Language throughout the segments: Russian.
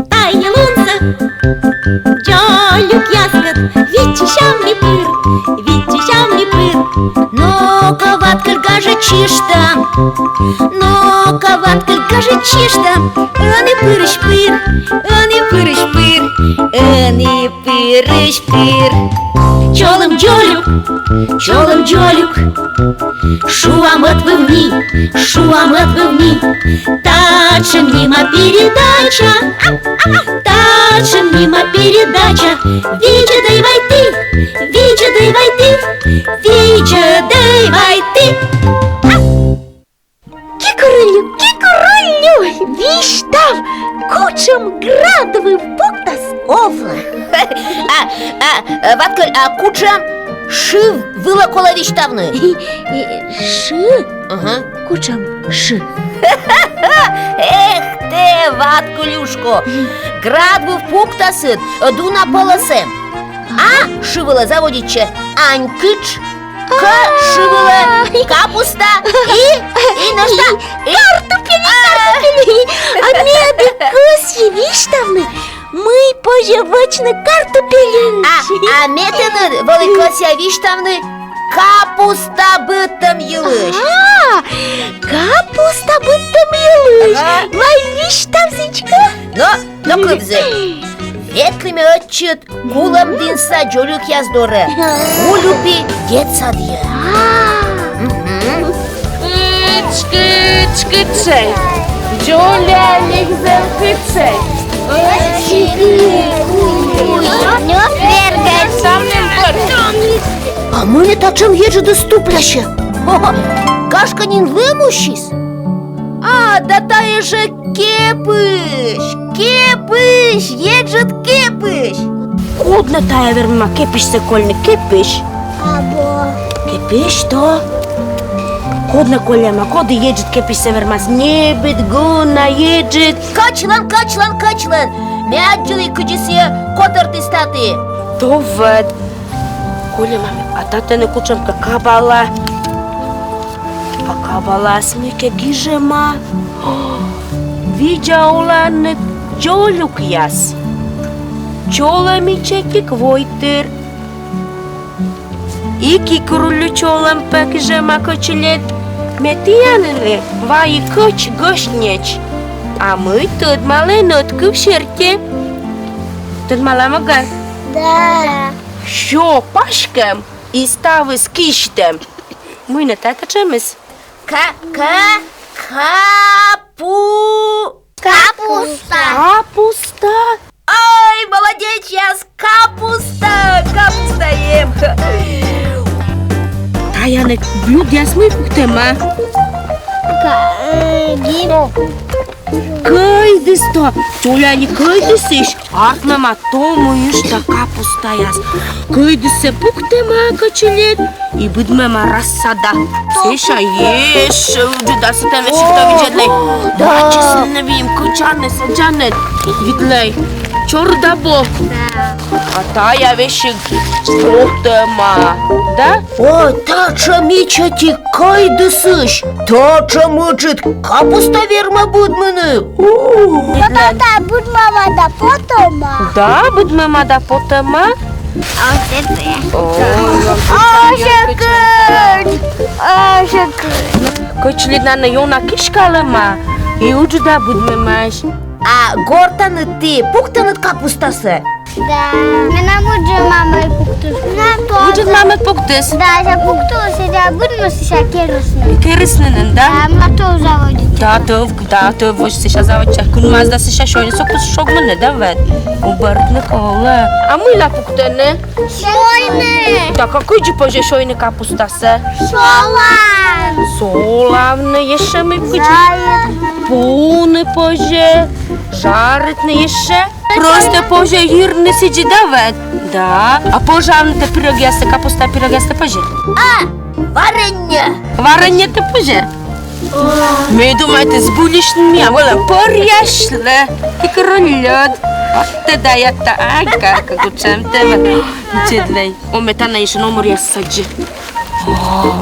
Тая лунца, Джолюк яскат, вичищам ли пыр, но коваткаль гаже чишта, ани пырыш пыр, ани пырыш пыр. Чолым Джолюк, шуамат вы в ней, Тача мимо передача, Вича дай вай ты. Кикурулю, вишь там, кучам градовых пуктас овла. Ваткаль, кучам ши вила кола виштавны. Ши? Ага. Кучам ши. Эх ты, Ваткулюшко, град вы пуктасын, дуна полосем. А шивыла заводиче анькыч, шивыла капуста и на что? Картофели. А меды куси виштавны. Мы пожевочны картофели. А метены великося виштавны капуста бытом елыш. Капуста бытом елыш. Вай виштавзичка. Но кывзы. Ветлими отчет кулам динса Джолюк яздоры. Улюпи детсадье. Кыч-кыч-кычей, Джоля лигзер-кычей. А мы не тачем ежи доступляще. Кашканин вымущис. Да тая же кепыш, еджет кепыш. Кудна тая верма кепиш се кольни кепиш. Кепиш то? Кудна колема, коды еджет кепиш се вермас не бит гуна еджет. Качлан. Мяджили куджисе котырты статы. Довед. Колема, а тата не кучам какабала. А кабала смеке гижема. Видяула не Джолюк яс. Чола ми чеки квойтер. Iki kurullu çoğulan pekijema koçilet Metiyanını vayı koç goşneç. А мы тут маленот кувшерки. Тут маламага? Да. Що, пашкем і стави з кіштем. Ми не те тачемось. Капуста. Капуста. Ой, молодец, сейчас капуста ем. Та я не блюд, я смій пухтема. Кайдис то, Чоляни кайдисиш, артмема тому ишта капуста яс. Кайдисе пухтема качелет, и бидмема рассада. Сеша еш, уджуда сетене шифта виджедлей. Да, честно не вим, кучане саджанет. Видлей, чордабо. А та я веши пухтема, да? Ой, тача мичати кайдисиш, тача мучит капуста верма будмыны. Та будмама да потома. Да, бидмема да потема. Кочлидна на йона кишкалема. И уджуда будмемаш. А гортаны ты, пухтанат капустасы. Да. Мене муджа мама и пуктус. Уджуд мамет пуктес. Да, за пуктус, да будмо си ша керусны. Керисненен, да? Ама то заводите. Да, то вож сиша заводча. Кун мазда сиша шойни сокус шогмане, да вед? Убъртне коле. А мила пуктене? Шойне. Да, какой же поже шойни капустасы? Шолан. Солавне, еще ми пуктене. Заед. Пуне поже. Жаритне еще. Просто поже гирне сиджи, да вед? Да. А поже амне пироги ясте капуста пироги ясте поже? Варенье. Варенье те поже? Ми думаєте, з булішними, а вона поряшла. І корольот. От те даєте, ай, как гучем тебе. Джедлей. О, метана ще номер я саджи.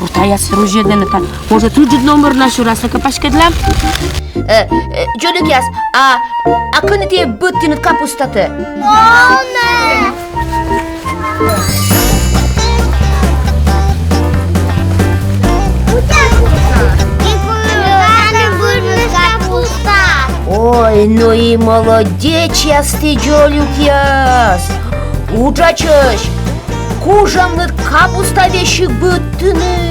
Rutaya serujede kan. Może tu номер нашу раз така пашкедлам? Жолик яс, а къде ти е бъттинът капустата? Ой, ну и молодец яс ты, Жолик яс. Учачыш, кужамнıt капуста вещик бъттыны.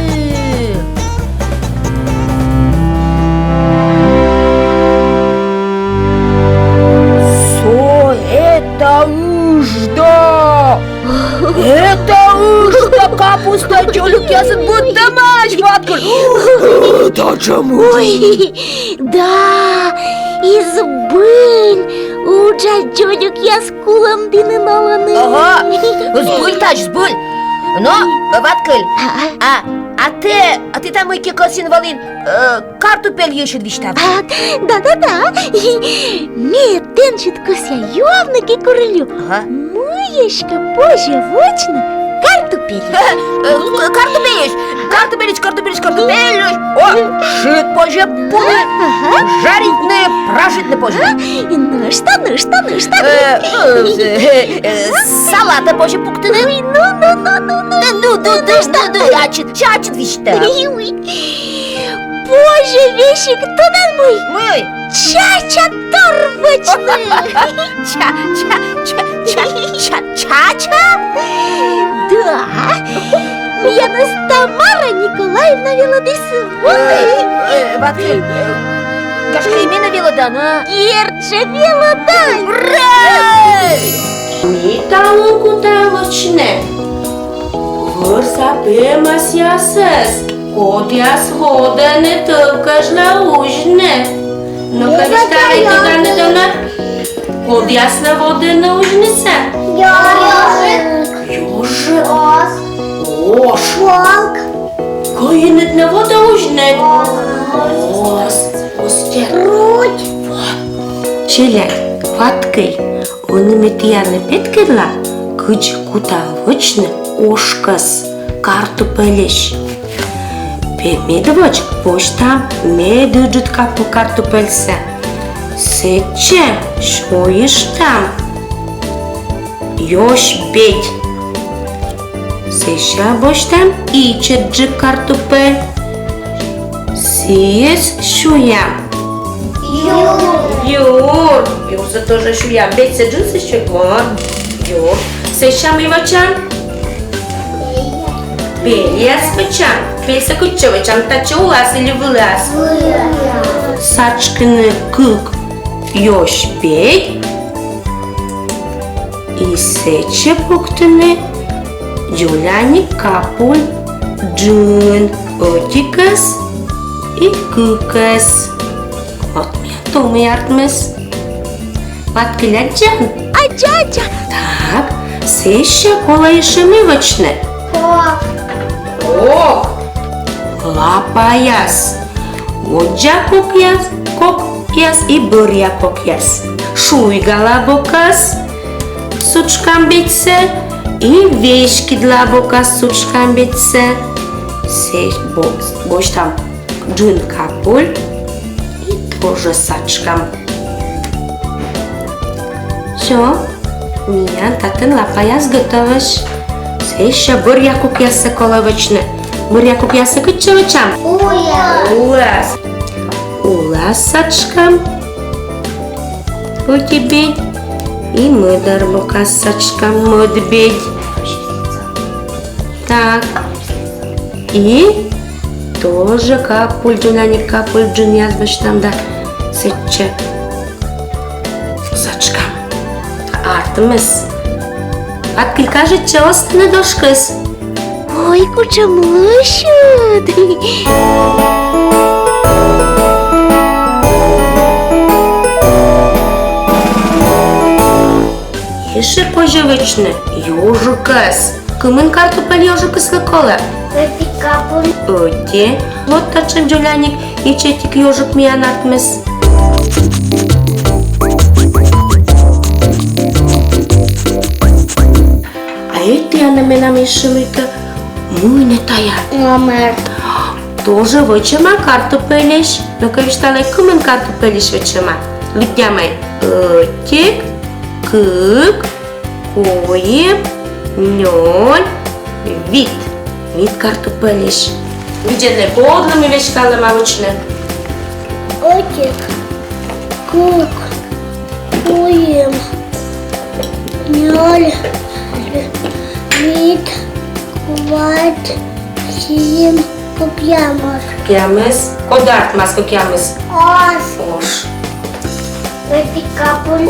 Это ужда! Это ужда капуста, Жолик ясын бұттымаш, ваткыл! Да чему? Ой, да, избыль. Уджа Жолик яс кулам динин аланы. Ага, збыль тач, збыль. Но, ваткыл, а ты там ике косин валин картопель ешет виштав. Да. Ме денчит кося явно курылю. Ага. Мыешка позже вочно картопель. Картопель. О, шит позже пулы. Жаритные, прожитные позже. Ну что? Салата позже пуктыны. Ну, ачит виштав. Боже, вещи, кто там мой? Мой. Чача торбочный. Чача? Да. Я нас Тамара Николаевна Велодисовой. Ваткыл, кашка имена Велодана. Герджа Велодай. Ура! Миталу кутавочне. Върса пемас ясес. Код яс хода не тъпкаш на ужне. Но къде ставай тога не дона? Код яс на вода на ужне са. Ёжик. Ош. Волк. Кайнет на вода ужне. Ос. Остя. Руть. Челяк. Ваткай. Оны тияны петкерла. Кыч кутавочне. Ошкас. Картопелеш. Медвоч, поштам, медводжет капу картопельса. Сече, шо еш там? Йош бедь. Сеша боштам, ичет джи картопель. Сиес шуям. Юр за тоже шуям. Бедь се джи се шуям. Юр. Сеша мивачан. Белиас печан. Пельса кучевичам тача улас или вылаз? Сачкины кык ёш бей. И сече пуктыны Джуляни капуль джун отикас и кыкас. Вот меня том яртмес. Ваткыляджан. Аджаджа. Так, сеще кола ишемивочне. Ох! Лапаяс, оджа кокяс и бъря кокяс. Шуйгала бокас, сучкам битсе и вешки для бокас сучкам битсе. Се боштам джун капуль и тоже сачкам. Все, меня татын лапаяс готовишь. Сеша бъря кокяса колавачне. Бъря кокяса кучевачам. Улас. Улас сачкам. Потебедь. И мыдар бока сачкам мыдбедь. Так. И тоже капуль джуляни капуль джун язваш там да. Сече. Сачкам. Артемес. Откъй каже, че остане дошкъс. Ой, куча млъшът. Еше поживичне, ёжикъс. Кымын картопель ёжикъс лакола. Оте, вот тачен джуляник и четик ёжик миян артмес. Eti anna mena mishimika Muy ne taya. Номер. Тоже văcema kartupeliş. Nu că viștale cum în kartupeliş văcema. Lütjamai. Ătic, câc, coie, niol, vit. Vit kartupeliş. Vidjene podlo mi veškale mavučne. Отик. Кук. Уем. Ноль. Вид. Квад. Сим. Купьямос. Cheamăs. Codartmas că cheamăs. Ос. Oș. Ветикапуль.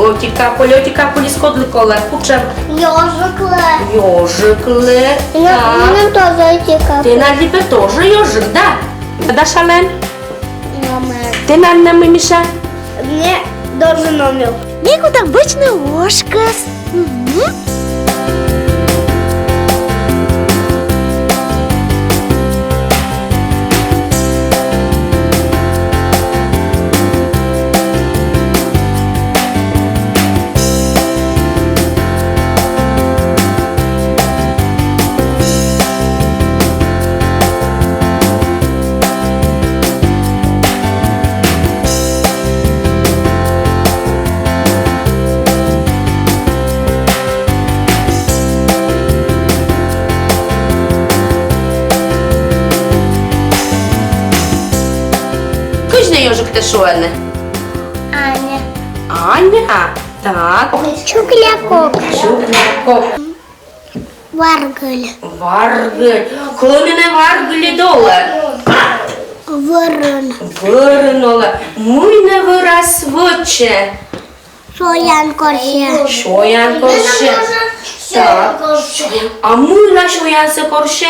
Oticapuli skodlikola. Pučem. Ёжикле. Ёжикле. И нам тоже ветикапуль. Ты надо тоже ёжик, да? Да, Шален? Номер. Ты нам Миша? Мне тоже номер. Нику там обычно ложкас. Кыжне ёжик ты шуэлне? Аня. Аня? Так. Чуклякок. Шуклякок. Варгаль. Варгыль. Кломене варгылі доле. Ворон. Вырынула. Муйне выраз выче. Соян корсе. Шоян корше. Так. А муйла шоянсы корше?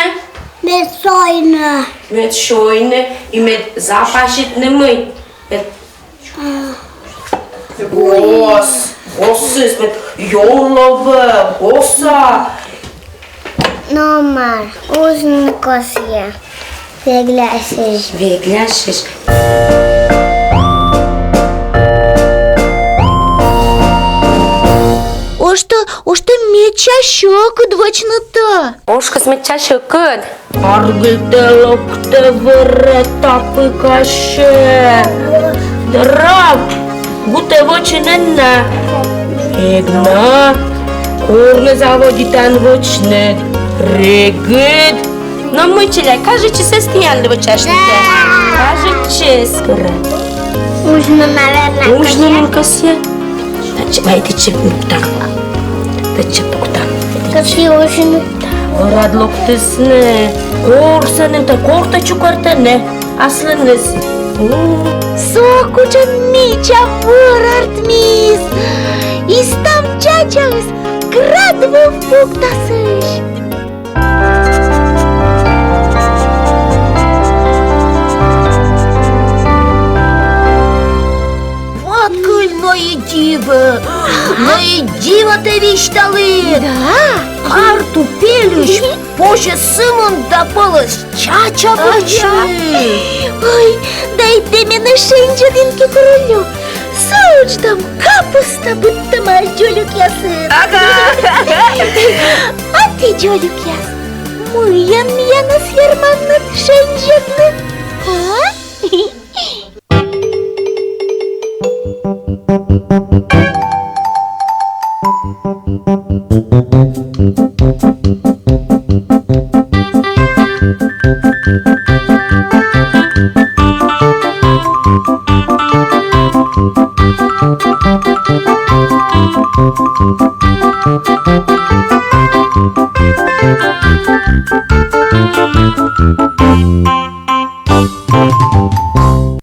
Месойна. Мед шойне и мед запашитне мый. Мед гос. Госсыз мед йолове. Госа. Номер. Узн корсе. Веглясиш. Вегляшиш. Ошта мечащок двочнота. Ошка сметчашы кыд. Аргылте локте выры тапы кашы. Драв. Гуте вочиненна. Эгна. Курны заводитан вочнет. Регыд. Но мы челяй, кажется, состояние вочашните. Кажется, скоро. Нужно, наверное, Нужно мункасе. Дайте чепуктам. Дайте чепуктам. коси очень. Радлоктысны. Корсанын та корта чукартыны. Аслыныз. Сокуча мича вырартмис. Истам чачагыс градвы фуктасыш. Ну и дива ты вишталы. Да? Карту пелюш, позже Симон допалась чача вочи. Ой, дайте мене шенджадинки королю. Сауч там капуста, будто май джолюк ясыр. Ага. А ты джолюк яс. Муян янас ярманнат шенджадны. А? Thank you.